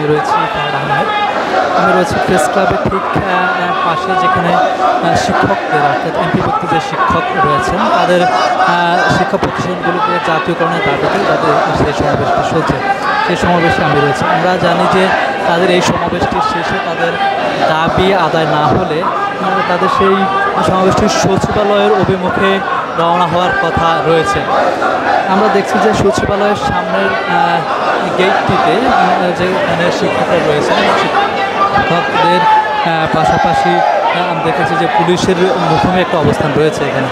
রয়েছি ফারহাদ আহমেদ। আমি রয়েছি প্রেস ক্লাবের ঠিক পাশে, যেখানে শিক্ষকদের অর্থাৎ এমপিভুক্ত যে শিক্ষক রয়েছেন তাদের শিক্ষা প্রতিষ্ঠানগুলোকে জাতীয়করণের দাবিতে তাদের সেই সমাবেশটি চলছে। সেই সমাবেশে আমি রয়েছি। আমরা জানি যে তাদের এই সমাবেশটির শেষে তাদের দাবি আদায় না হলে তাদের সেই সমাবেশটির সচিবালয়ের অভিমুখে রওনা হওয়ার কথা রয়েছে। আমরা দেখছি যে সচিবালয়ের সামনের গেটটিতে যেখানে শিক্ষকরা রয়েছেন, শিক্ষকদের পাশাপাশি আমি দেখেছি যে পুলিশের মুখোমুখি একটা অবস্থান রয়েছে এখানে।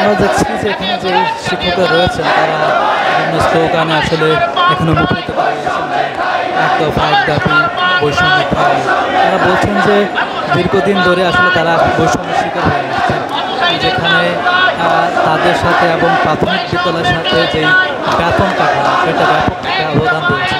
আমরা দেখছি যে এখানে যে শিক্ষকরা রয়েছেন তারা বিভিন্ন স্লোগানে আসলে এখনো মুখরিত করে গেছেন যে এক দফা এক দাবি বৈষম্যের দাবি। তারা বলছেন যে দীর্ঘদিন ধরে আসলে তারা বৈষম্যের শিকার হয়ে আসছেন, যেখানে তাদের সাথে এবং প্রাথমিক বিদ্যালয়ের সাথে যেই বেতন কাঠামো সেটা ব্যাপক একটা অবদান রয়েছে।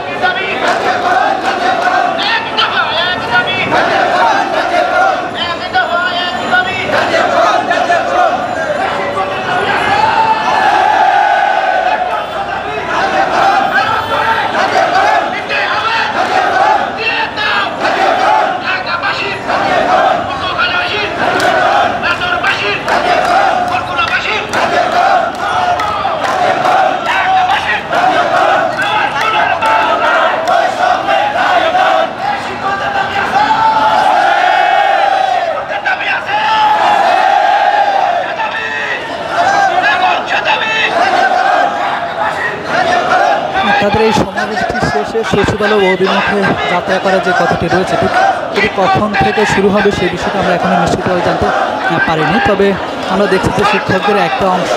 তাদের এই সমাবেশটি শেষে সচিবালয় অভিমুখে যাত্রা করার যে কথাটি রয়েছে, ঠিক কখন থেকে শুরু হবে সেই বিষয়টা আমরা এখনো নিশ্চিতভাবে জানতে পারিনি। তবে আমরা দেখছি যে শিক্ষকদের একটা অংশ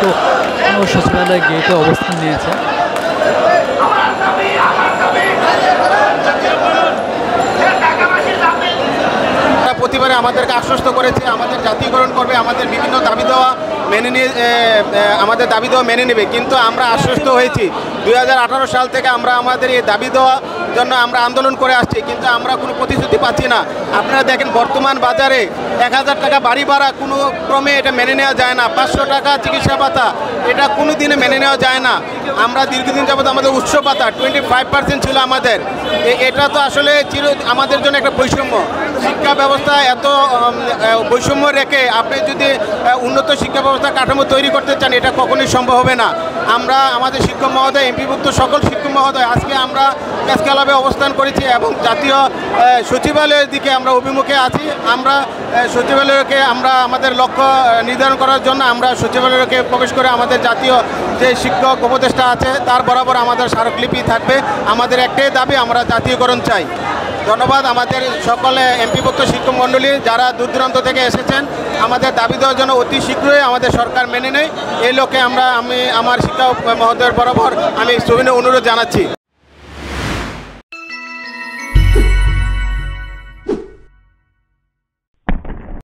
সচিবালয় গেটে অবস্থান নিয়েছে। প্রতিবারে আমাদেরকে আশ্বস্ত করেছে আমাদের জাতীয়করণ করবে, আমাদের বিভিন্ন দাবি দেওয়া মেনে নিয়ে আমাদের দাবি দেওয়া মেনে নেবে, কিন্তু আমরা আশ্বস্ত হয়েছি 2018 সাল থেকে আমরা আমাদের এই দাবি দেওয়া জন্য আমরা আন্দোলন করে আসছি, কিন্তু আমরা কোনো প্রতিশ্রুতি পাচ্ছি না। আপনারা দেখেন বর্তমান বাজারে 1000 টাকা বাড়ি ভাড়া কোনো ক্রমে এটা মেনে নেওয়া যায় না, 500 টাকা চিকিৎসা ভাতা এটা কোনো দিনে মেনে নেওয়া যায় না। আমরা দীর্ঘদিন যাবত আমাদের উৎস ভাতা 25% ছিল আমাদের, এটা তো আসলে আমাদের জন্য একটা বৈষম্য। শিক্ষা ব্যবস্থা এত বৈষম্য রেখে আপনি যদি উন্নত শিক্ষা ব্যবস্থা কাঠামো তৈরি করতে চান এটা কখনোই সম্ভব হবে না। আমরা আমাদের শিক্ষক মহোদয়, এমপিভুক্ত সকল শিক্ষক মহোদয় আজকে আমরা প্রেস ক্লাবে অবস্থান করেছি এবং জাতীয় সচিবালয়ের দিকে আমরা অভিমুখে আছি। আমরা সচিবালয়কে আমরা আমাদের লক্ষ্য নির্ধারণ করার জন্য আমরা সচিবালয়কে প্রবেশ করে আমাদের জাতীয় যে শিক্ষক উপদেষ্টা আছে তার বরাবর আমাদের স্মারকলিপি থাকবে। আমাদের একটাই দাবি, আমরা জাতীয়করণ চাই। ধন্যবাদ আমাদের সকলে এমপিভুক্ত শিক্ষক মণ্ডলী যারা দূর দূরান্ত থেকে এসেছেন আমাদের দাবি দেওয়ার জন্য অতি শীঘ্রই আমাদের সরকার মেনে নেয়, এই লক্ষ্যে আমি আমার শিক্ষক মহোদয়ের বরাবর আমি সবিনয় অনুরোধ জানাচ্ছি।